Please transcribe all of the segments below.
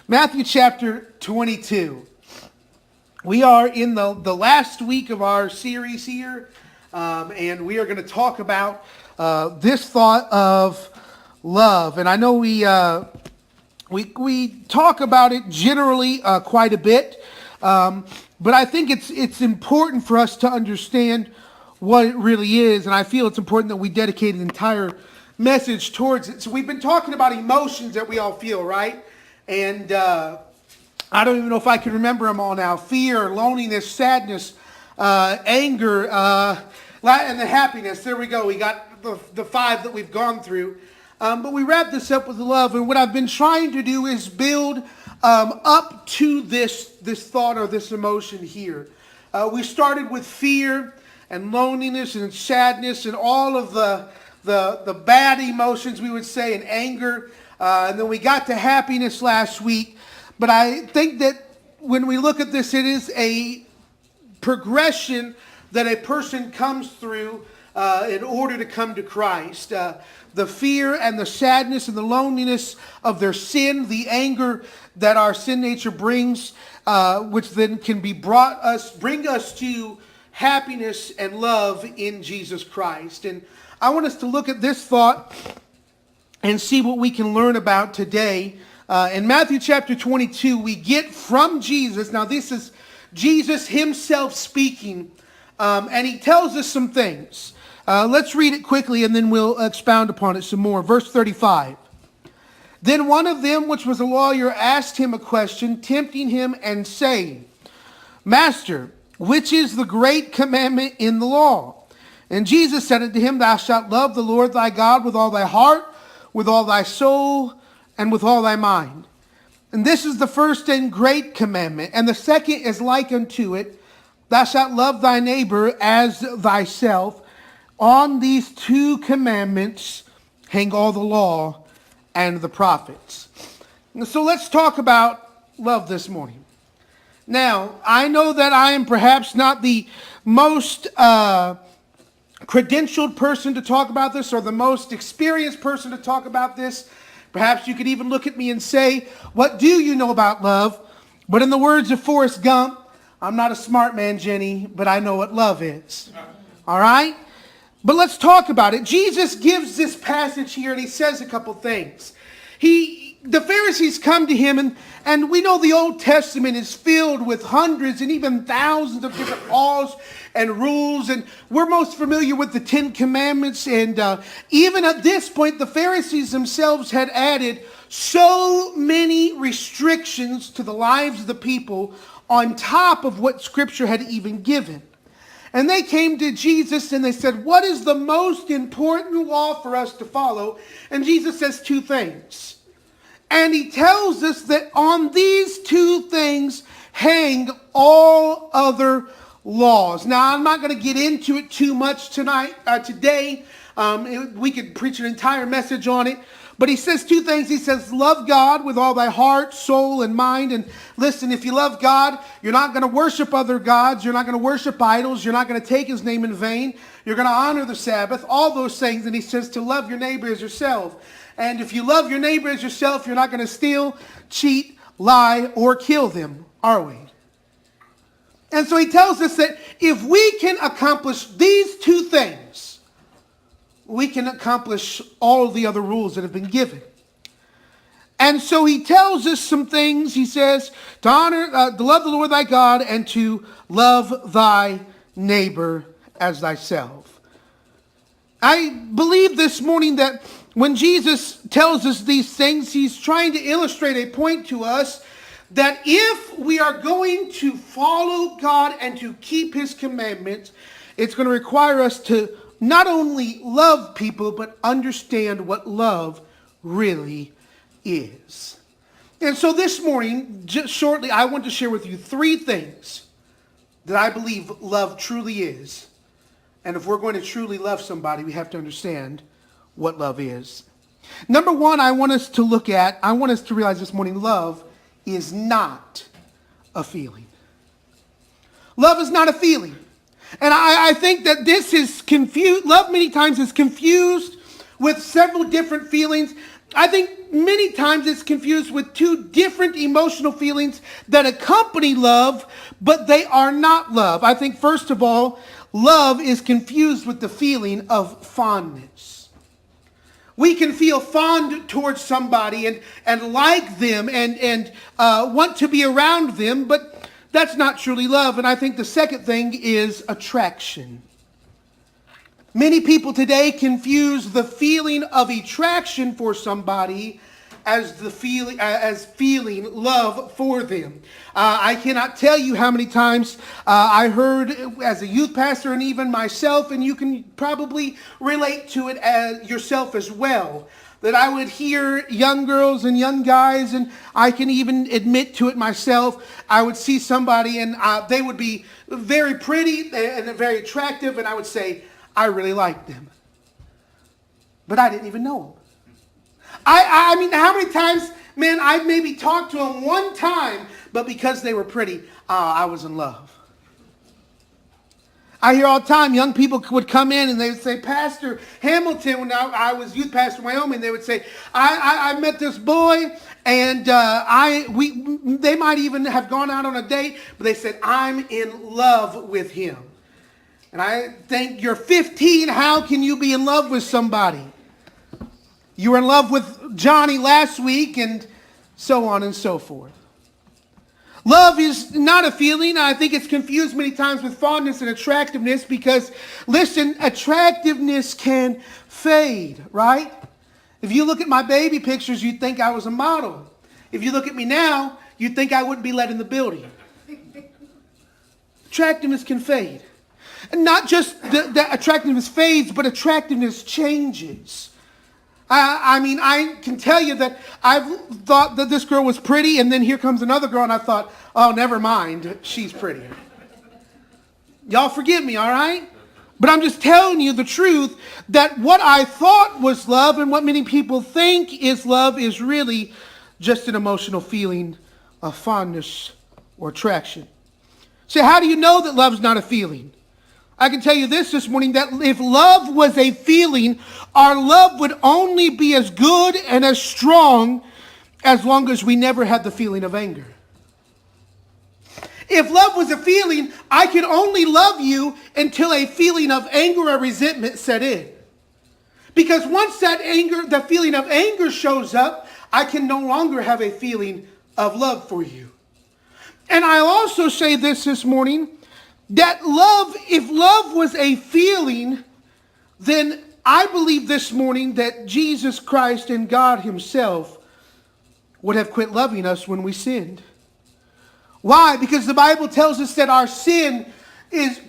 Matthew chapter 22. We are in the last week of our series here, and we are going to talk about this thought of love. And I know we talk about it generally quite a bit, but I think it's important for us to understand what it really is, and I feel it's important that we dedicate an entire message towards it. So we've been talking about emotions that we all feel, right? And I don't even know if I can remember them all now. Fear, loneliness, sadness, anger, and the happiness. There we go. We got the five that we've gone through. But we wrap this up with love. And what I've been trying to do is build up to this thought or this emotion here. We started with fear and loneliness and sadness and all of the bad emotions, we would say, and anger. And then we got to happiness last week. But I think that when we look at this, it is a progression that a person comes through in order to come to Christ. The fear and the sadness and the loneliness of their sin, the anger that our sin nature brings, which then can bring us to happiness and love in Jesus Christ. And I want us to look at this thought and see what we can learn about today. In Matthew chapter 22, we get from Jesus. Now, this is Jesus himself speaking, and he tells us some things. Let's read it quickly, and then we'll expound upon it some more. Verse 35. Then one of them, which was a lawyer, asked him a question, tempting him and saying, Master, which is the great commandment in the law? And Jesus said unto him, Thou shalt love the Lord thy God with all thy heart, with all thy soul, and with all thy mind. And this is the first and great commandment. And the second is like unto it, Thou shalt love thy neighbor as thyself. On these two commandments hang all the law and the prophets. And so let's talk about love this morning. Now, I know that I am perhaps not the most credentialed person to talk about this, or the most experienced person to talk about this. Perhaps you could even look at me and say, what do you know about love? But in the words of Forrest Gump, I'm not a smart man, Jenny, but I know what love is. All right? But let's talk about it. Jesus gives this passage here, and he says a couple things. The Pharisees come to him, and we know the Old Testament is filled with hundreds and even thousands of different laws and rules, and we're most familiar with the Ten Commandments, and even at this point, the Pharisees themselves had added so many restrictions to the lives of the people on top of what Scripture had even given. And they came to Jesus and they said, what is the most important law for us to follow? And Jesus says two things. And he tells us that on these two things hang all other laws. Now, I'm not going to get into it too much today. We could preach an entire message on it. But he says two things. He says, love God with all thy heart, soul, and mind. And listen, if you love God, you're not going to worship other gods. You're not going to worship idols. You're not going to take his name in vain. You're going to honor the Sabbath, all those things. And he says to love your neighbor as yourself. And if you love your neighbor as yourself, you're not going to steal, cheat, lie, or kill them, are we? And so he tells us that if we can accomplish these two things, we can accomplish all the other rules that have been given. And so he tells us some things. He says to to love the Lord thy God and to love thy neighbor as thyself. I believe this morning that when Jesus tells us these things, he's trying to illustrate a point to us that if we are going to follow God and to keep his commandments, it's going to require us to not only love people, but understand what love really is. And so this morning, just shortly, I want to share with you three things that I believe love truly is. And if we're going to truly love somebody, we have to understand what love is. Number one, I want us to realize this morning, love is not a feeling. Love is not a feeling. And I think that this is confused. Love many times is confused with several different feelings. I think many times it's confused with two different emotional feelings that accompany love, but they are not love. I think, first of all, love is confused with the feeling of fondness. We can feel fond towards somebody and like them and want to be around them, but that's not truly love. And I think the second thing is attraction. Many people today confuse the feeling of attraction for somebody as feeling love for them. I cannot tell you how many times I heard as a youth pastor and even myself, and you can probably relate to it as yourself as well, that I would hear young girls and young guys, and I can even admit to it myself. I would see somebody and they would be very pretty and very attractive, and I would say, I really like them. But I didn't even know them. I mean, how many times, man, I maybe talked to them one time, but because they were pretty, I was in love. I hear all the time, young people would come in and they would say, Pastor Hamilton, when I was youth pastor in Wyoming, they would say, I met this boy and they might even have gone out on a date, but they said, I'm in love with him. And I think you're 15, how can you be in love with somebody? You were in love with Johnny last week and so on and so forth. Love is not a feeling. I think it's confused many times with fondness and attractiveness because, listen, attractiveness can fade, right? If you look at my baby pictures, you'd think I was a model. If you look at me now, you'd think I wouldn't be let in the building. Attractiveness can fade. And not just the attractiveness fades, but attractiveness changes. I mean, I can tell you that I've thought that this girl was pretty, and then here comes another girl, and I thought, oh, never mind, she's prettier. Y'all forgive me, all right? But I'm just telling you the truth that what I thought was love and what many people think is love is really just an emotional feeling of fondness or attraction. So how do you know that love's not a feeling? I can tell you this morning, that if love was a feeling, our love would only be as good and as strong as long as we never had the feeling of anger. If love was a feeling, I could only love you until a feeling of anger or resentment set in. Because once the feeling of anger shows up, I can no longer have a feeling of love for you. And I also say this morning, that love, if love was a feeling, then I believe this morning that Jesus Christ and God himself would have quit loving us when we sinned. Why? Because the Bible tells us that our sin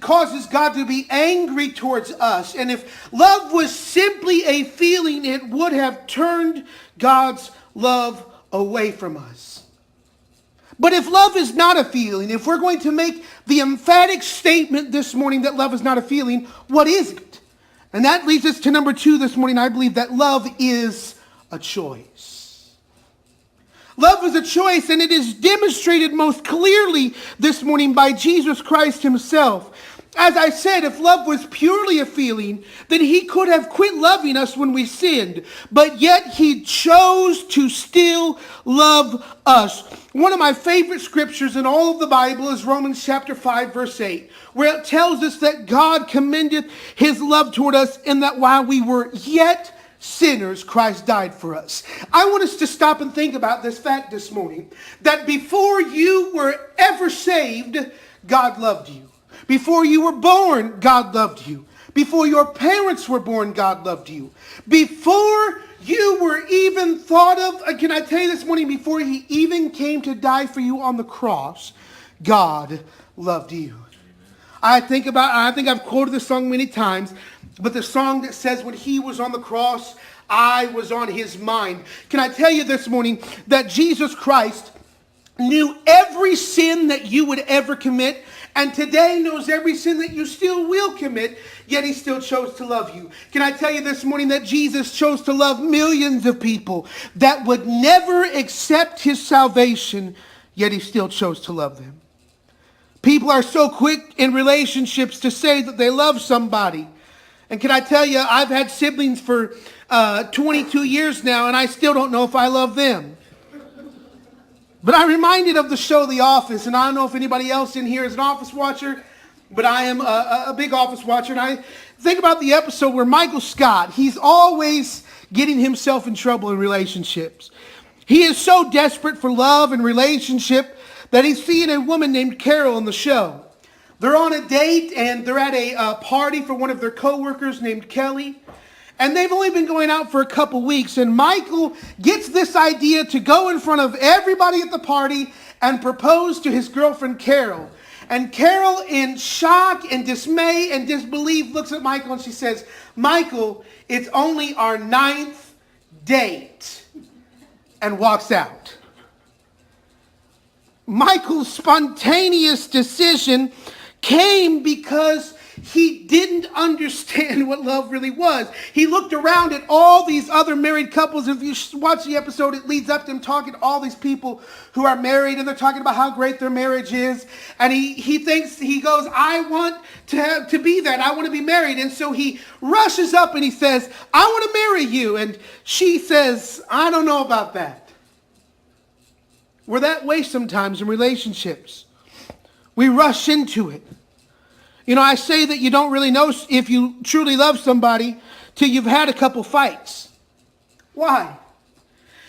causes God to be angry towards us. And if love was simply a feeling, it would have turned God's love away from us. But if love is not a feeling, if we're going to make the emphatic statement this morning that love is not a feeling, what is it? And that leads us to number 2 this morning. I believe that love is a choice. Love is a choice, and it is demonstrated most clearly this morning by Jesus Christ himself. As I said, if love was purely a feeling, then he could have quit loving us when we sinned. But yet he chose to still love us. One of my favorite scriptures in all of the Bible is Romans chapter 5, verse 8, where it tells us that God commendeth his love toward us in that while we were yet sinners, Christ died for us. I want us to stop and think about this fact this morning, that before you were ever saved, God loved you. Before you were born, God loved you. Before your parents were born, God loved you. Before you were even thought of, can I tell you this morning, before he even came to die for you on the cross, God loved you. I think I've quoted this song many times, but the song that says when he was on the cross, I was on his mind. Can I tell you this morning that Jesus Christ knew every sin that you would ever commit, and today knows every sin that you still will commit, yet he still chose to love you. Can I tell you this morning that Jesus chose to love millions of people that would never accept his salvation, yet he still chose to love them. People are so quick in relationships to say that they love somebody, And can I tell you, I've had siblings for 22 years now, and I still don't know if I love them. But I'm reminded of the show The Office, and I don't know if anybody else in here is an Office watcher, but I am a big Office watcher. And I think about the episode where Michael Scott, he's always getting himself in trouble in relationships. He is so desperate for love and relationship that he's seeing a woman named Carol in the show. They're on a date and they're at a party for one of their coworkers named Kelly. And they've only been going out for a couple weeks. And Michael gets this idea to go in front of everybody at the party and propose to his girlfriend Carol. And Carol, in shock and dismay and disbelief, looks at Michael and she says, "Michael, it's only our 9th date," and walks out. Michael's spontaneous decision came because he didn't understand what love really was. He looked around at all these other married couples. If you watch the episode, it leads up to him talking to all these people who are married, and they're talking about how great their marriage is. And he goes, "I want to be that. I want to be married." And so he rushes up and he says, "I want to marry you." And she says, "I don't know about that." We're that way sometimes in relationships. We rush into it. You know, I say that you don't really know if you truly love somebody till you've had a couple fights. Why?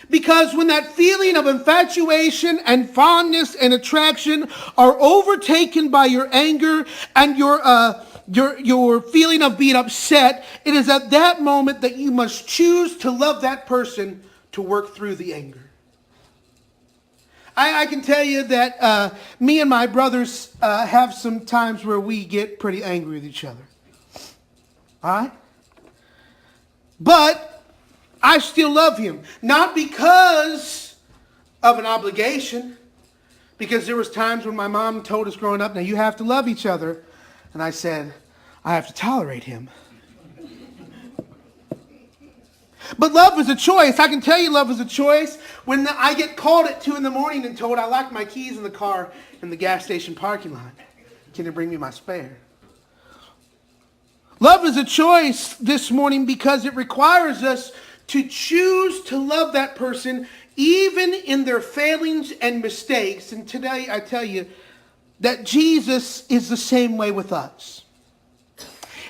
Because when that feeling of infatuation and fondness and attraction are overtaken by your anger and your feeling of being upset, it is at that moment that you must choose to love that person to work through the anger. I can tell you that me and my brothers have some times where we get pretty angry with each other. All right? But I still love him. Not because of an obligation. Because there was times when my mom told us growing up, "Now you have to love each other." And I said, "I have to tolerate him." But love is a choice. I can tell you love is a choice. When I get called at 2 a.m. and told I locked my keys in the car in the gas station parking lot. Can you bring me my spare? Love is a choice this morning because it requires us to choose to love that person even in their failings and mistakes. And today I tell you that Jesus is the same way with us.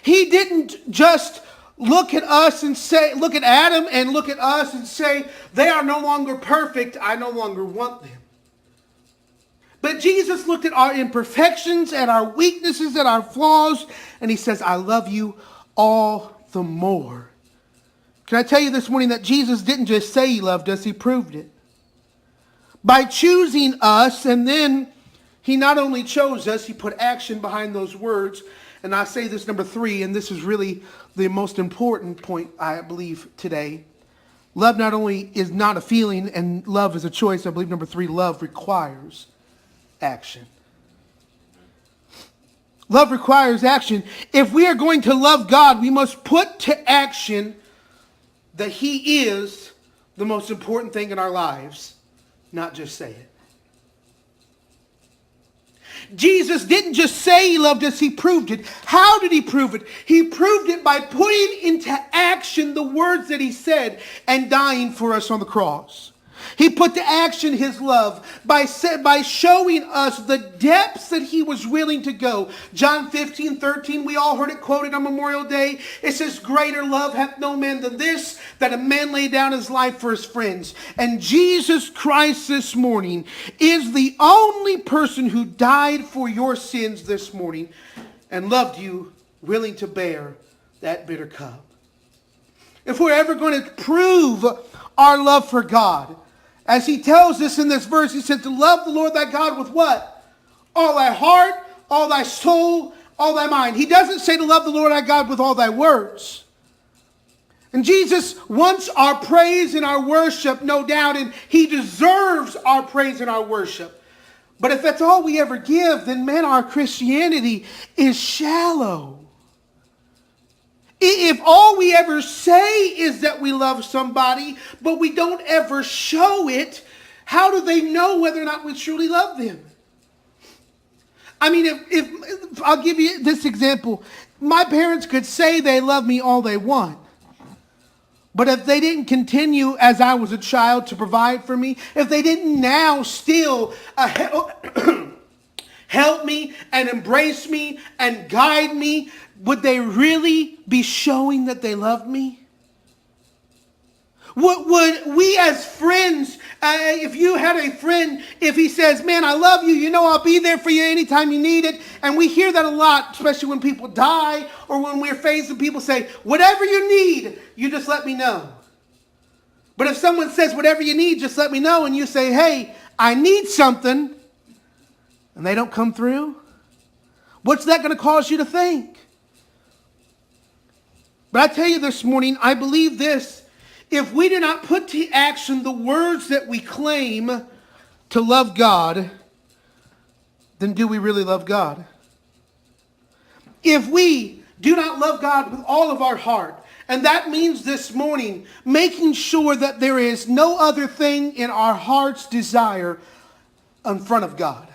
He didn't just look at us and say, look at Adam and look at us and say, "They are no longer perfect. I no longer want them." But Jesus looked at our imperfections, at our weaknesses, at our flaws, and he says, "I love you all the more." Can I tell you this morning that Jesus didn't just say he loved us, he proved it. By choosing us, and then he not only chose us, he put action behind those words. And I say this number 3, and this is really the most important point, I believe, today. Love not only is not a feeling, and love is a choice. I believe number 3, love requires action. Love requires action. If we are going to love God, we must put to action that he is the most important thing in our lives, not just say it. Jesus didn't just say he loved us, he proved it. How did he prove it? He proved it by putting into action the words that he said and dying for us on the cross. He put to action his love by showing us the depths that he was willing to go. John 15:13, we all heard it quoted on Memorial Day. It says, "Greater love hath no man than this, that a man lay down his life for his friends." And Jesus Christ this morning is the only person who died for your sins this morning and loved you, willing to bear that bitter cup. If we're ever going to prove our love for God, as he tells us in this verse, he said to love the Lord thy God with what? All thy heart, all thy soul, all thy mind. He doesn't say to love the Lord thy God with all thy words. And Jesus wants our praise and our worship, no doubt, and he deserves our praise and our worship. But if that's all we ever give, then man, our Christianity is shallow. If all we ever say is that we love somebody, but we don't ever show it, how do they know whether or not we truly love them? I mean, if I'll give you this example. My parents could say they love me all they want. But if they didn't continue as I was a child to provide for me, if they didn't now still help me and embrace me and guide me, would they really be showing that they love me? Would we as friends, if you had a friend, if he says, man, I love you, you know I'll be there for you anytime you need it. And we hear that a lot, especially when people die or when we're faced with people say, whatever you need, you just let me know. But if someone says, whatever you need, just let me know, and you say, hey, I need something, and they don't come through, what's that going to cause you to think? But I tell you this morning, I believe this. If we do not put to action the words that we claim to love God, then do we really love God? If we do not love God with all of our heart, and that means this morning making sure that there is no other thing in our heart's desire in front of God.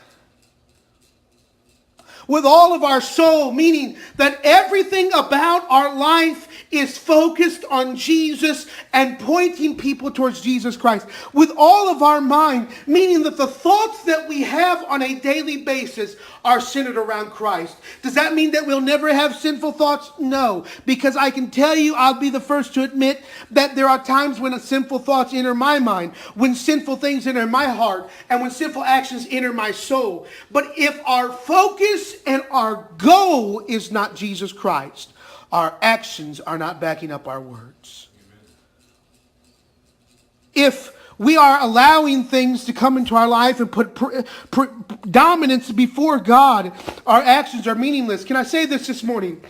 With all of our soul, meaning that everything about our life is focused on Jesus and pointing people towards Jesus Christ. With all of our mind, meaning that the thoughts that we have on a daily basis are centered around Christ. Does that mean that we'll never have sinful thoughts? No, because I can tell you, I'll be the first to admit that there are times when sinful thoughts enter my mind, when sinful things enter my heart, and when sinful actions enter my soul. But if our focus and our goal is not Jesus Christ, our actions are not backing up our words. If we are allowing things to come into our life and put dominance before God, our actions are meaningless. Can I say this morning?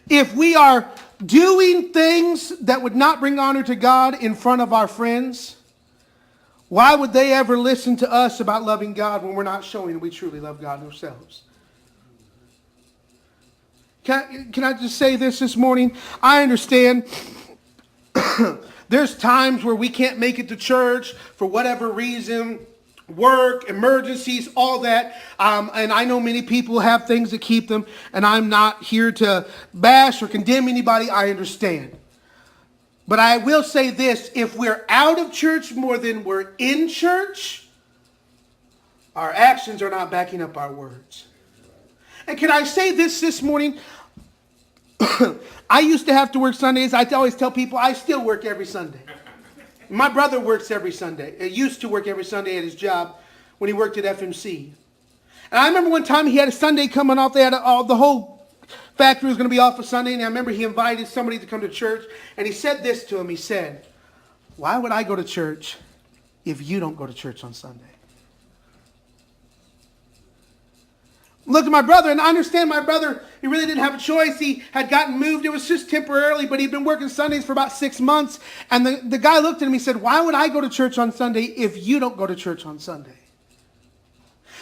If we are doing things that would not bring honor to God in front of our friends, why would they ever listen to us about loving God when we're not showing we truly love God ourselves? Can I just say this morning? I understand there's times where we can't make it to church for whatever reason, work, emergencies, all that. And I know many people have things that keep them, and I'm not here to bash or condemn anybody. I understand. But I will say this, if we're out of church more than we're in church, our actions are not backing up our words. And can I say this morning? I used to have to work Sundays. I always tell people I still work every Sunday. My brother works every Sunday. He used to work every Sunday at his job when he worked at FMC. And I remember one time he had a Sunday coming off. They had the whole factory was going to be off for Sunday. And I remember he invited somebody to come to church. And he said this to him. He said, why would I go to church if you don't go to church on Sunday? Look at my brother, and I understand my brother, he really didn't have a choice. He had gotten moved. It was just temporarily, but he'd been working Sundays for about 6 months. And the guy looked at him, he said, why would I go to church on Sunday if you don't go to church on Sunday?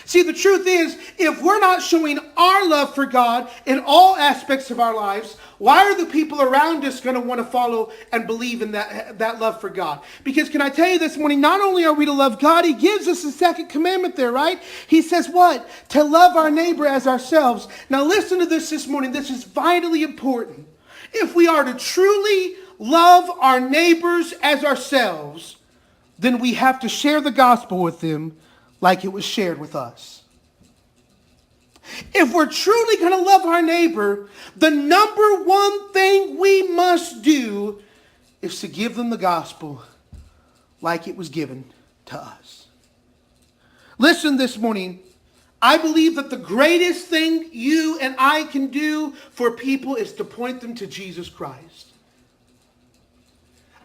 See, the truth is, if we're not showing our love for God in all aspects of our lives, why are the people around us going to want to follow and believe in that love for God? Because can I tell you this morning, not only are we to love God, he gives us a second commandment there, right? He says what? To love our neighbor as ourselves. Now listen to this morning. This is vitally important. If we are to truly love our neighbors as ourselves, then we have to share the gospel with them like it was shared with us. If we're truly going to love our neighbor, the number one thing we must do is to give them the gospel like it was given to us. Listen this morning, I believe that the greatest thing you and I can do for people is to point them to Jesus Christ.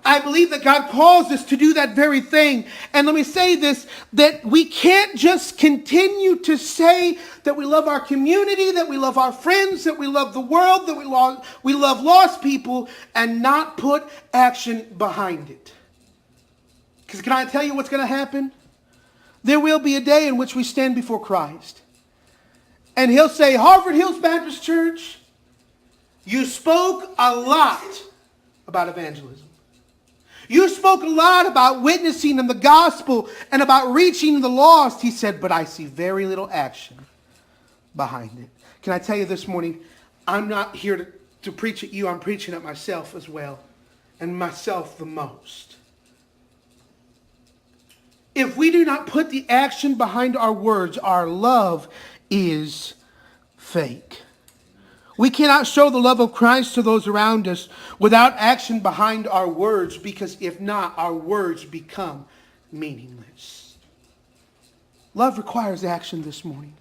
I believe that God calls us to do that very thing. And let me say this, that we can't just continue to say that we love our community, that we love our friends, that we love the world, that we love lost people, and not put action behind it. Because can I tell you what's going to happen? There will be a day in which we stand before Christ. And he'll say, Harvard Hills Baptist Church, you spoke a lot about evangelism. You spoke a lot about witnessing in the gospel and about reaching the lost. He said, but I see very little action. behind it. Can I tell you this morning, I'm not here to preach at you. I'm preaching at myself as well, and myself the most. If we do not put the action behind our words, our love is fake. We cannot show the love of Christ to those around us without action behind our words, because if not, our words become meaningless. Love requires action this morning.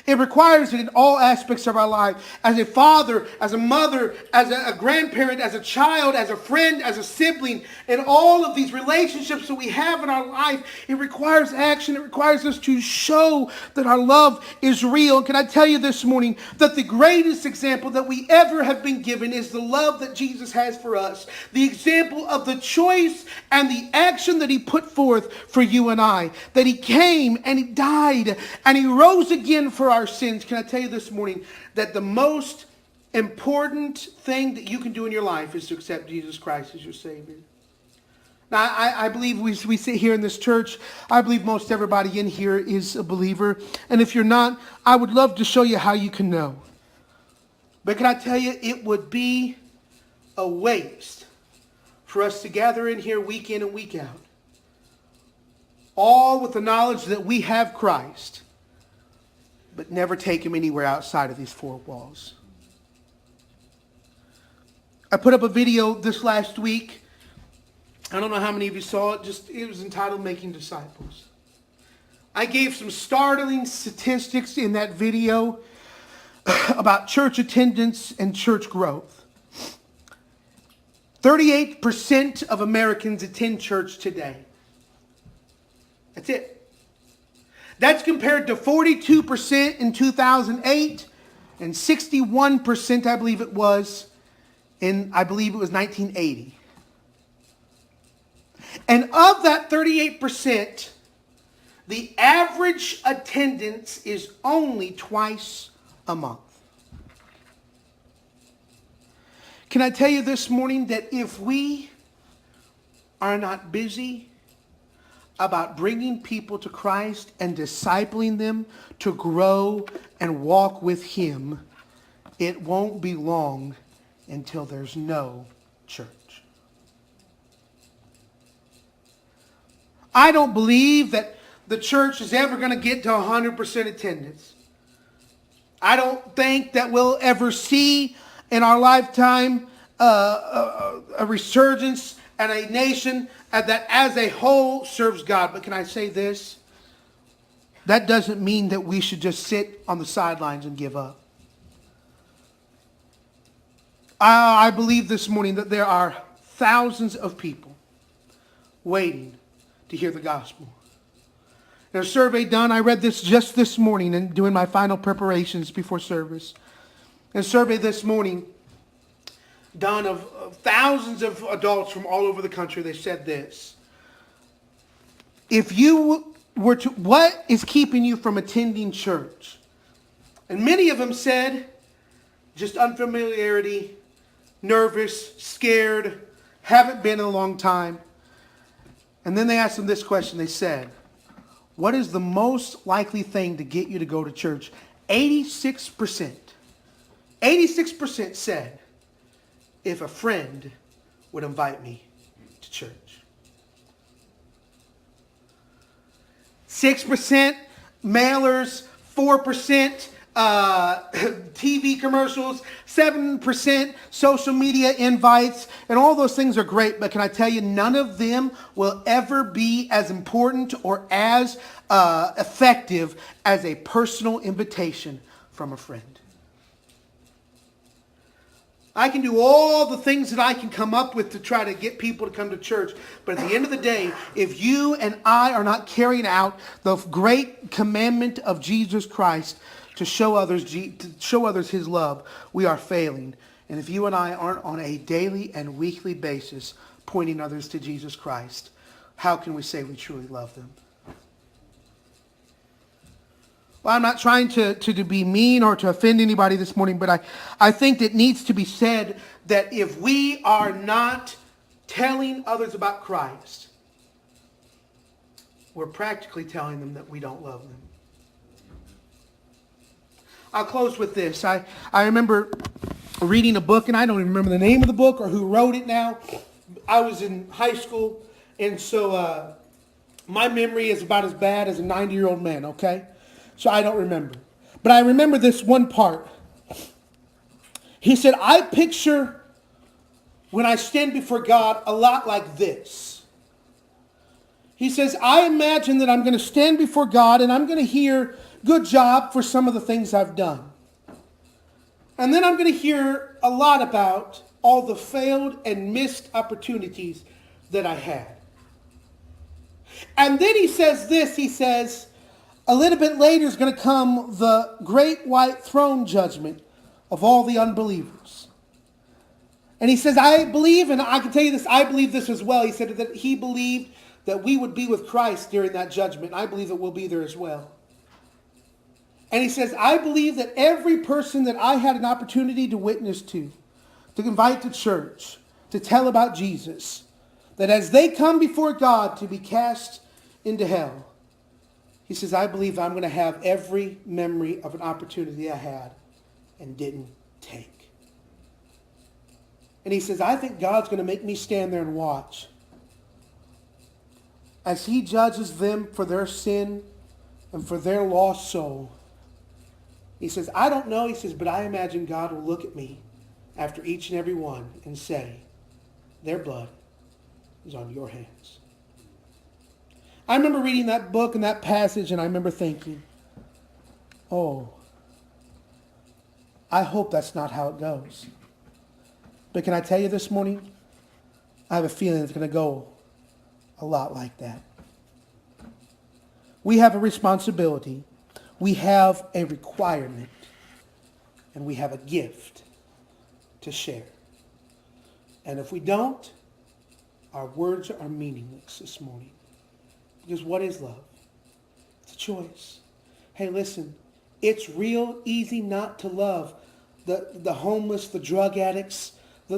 It requires it in all aspects of our life. As a father, as a mother, as a grandparent, as a child, as a friend, as a sibling, in all of these relationships that we have in our life, it requires action. It requires us to show that our love is real. Can I tell you this morning that the greatest example that we ever have been given is the love that Jesus has for us. The example of the choice and the action that he put forth for you and I. That he came and he died and he rose again for our sins. Can I tell you this morning that the most important thing that you can do in your life is to accept Jesus Christ as your Savior? Now, I believe we sit here in this church. I believe most everybody in here is a believer. And if you're not, I would love to show you how you can know. But can I tell you, it would be a waste for us to gather in here week in and week out, all with the knowledge that we have Christ, but never take him anywhere outside of these four walls. I put up a video this last week. I don't know how many of you saw it. It was entitled Making Disciples. I gave some startling statistics in that video about church attendance and church growth. 38% of Americans attend church today. That's it. That's compared to 42% in 2008 and 61%, I believe it was, in 1980. And of that 38%, the average attendance is only twice a month. Can I tell you this morning that if we are not busy about bringing people to Christ and discipling them to grow and walk with him, it won't be long until there's no church. I don't believe that the church is ever going to get to 100% attendance. I don't think that we'll ever see in our lifetime a resurgence and a nation that as a whole serves God. But can I say this? That doesn't mean that we should just sit on the sidelines and give up. I believe this morning that there are thousands of people waiting to hear the gospel. There's a survey done. I read this just this morning and doing my final preparations before service. A survey this morning done of thousands of adults from all over the country. They said this: if you were to, what is keeping you from attending church? And many of them said just unfamiliarity, nervous, scared, haven't been in a long time. And then they asked them this question. They said, what is the most likely thing to get you to go to church? 86% said, if a friend would invite me to church. 6% mailers, 4% TV commercials, 7% social media invites, and all those things are great, but can I tell you, none of them will ever be as important or as effective as a personal invitation from a friend. I can do all the things that I can come up with to try to get people to come to church. But at the end of the day, if you and I are not carrying out the great commandment of Jesus Christ to show others his love, we are failing. And if you and I aren't on a daily and weekly basis pointing others to Jesus Christ, how can we say we truly love them? Well, I'm not trying to be mean or to offend anybody this morning, but I think it needs to be said that if we are not telling others about Christ, we're practically telling them that we don't love them. I'll close with this. I remember reading a book, and I don't even remember the name of the book or who wrote it now. I was in high school, and so my memory is about as bad as a 90-year-old man, okay? So I don't remember. But I remember this one part. He said, I picture when I stand before God a lot like this. He says, I imagine that I'm going to stand before God and I'm going to hear, good job for some of the things I've done. And then I'm going to hear a lot about all the failed and missed opportunities that I had. And then he says this, he says, a little bit later is going to come the great white throne judgment of all the unbelievers. And he says, I believe, and I can tell you this, I believe this as well. He said that he believed that we would be with Christ during that judgment. I believe that we'll be there as well. And he says, I believe that every person that I had an opportunity to witness to invite to church, to tell about Jesus, that as they come before God to be cast into hell, he says, I believe I'm going to have every memory of an opportunity I had and didn't take. And he says, I think God's going to make me stand there and watch as he judges them for their sin and for their lost soul. He says, I don't know, he says, but I imagine God will look at me after each and every one and say, their blood is on your hands. I remember reading that book and that passage, and I remember thinking, oh, I hope that's not how it goes. But can I tell you this morning, I have a feeling it's going to go a lot like that. We have a responsibility, we have a requirement, and we have a gift to share. And if we don't, our words are meaningless this morning. Because what is love? It's a choice. Hey, listen, it's real easy not to love the homeless, the drug addicts, the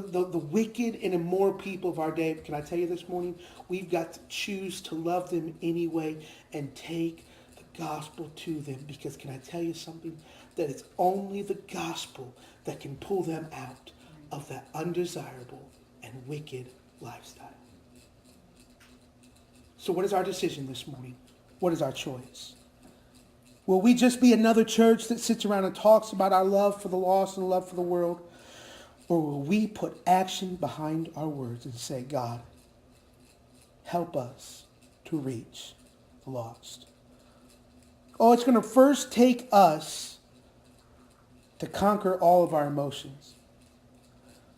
wicked and immoral people of our day. But can I tell you this morning, we've got to choose to love them anyway and take the gospel to them. Because can I tell you something? That it's only the gospel that can pull them out of that undesirable and wicked lifestyle. So what is our decision this morning? What is our choice? Will we just be another church that sits around and talks about our love for the lost and love for the world? Or will we put action behind our words and say, God, help us to reach the lost? Oh, it's going to first take us to conquer all of our emotions.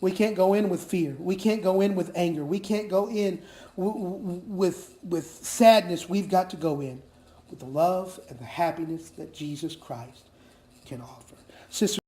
We can't go in with fear. We can't go in with anger. We can't go in with sadness. We've got to go in with the love and the happiness that Jesus Christ can offer. Sister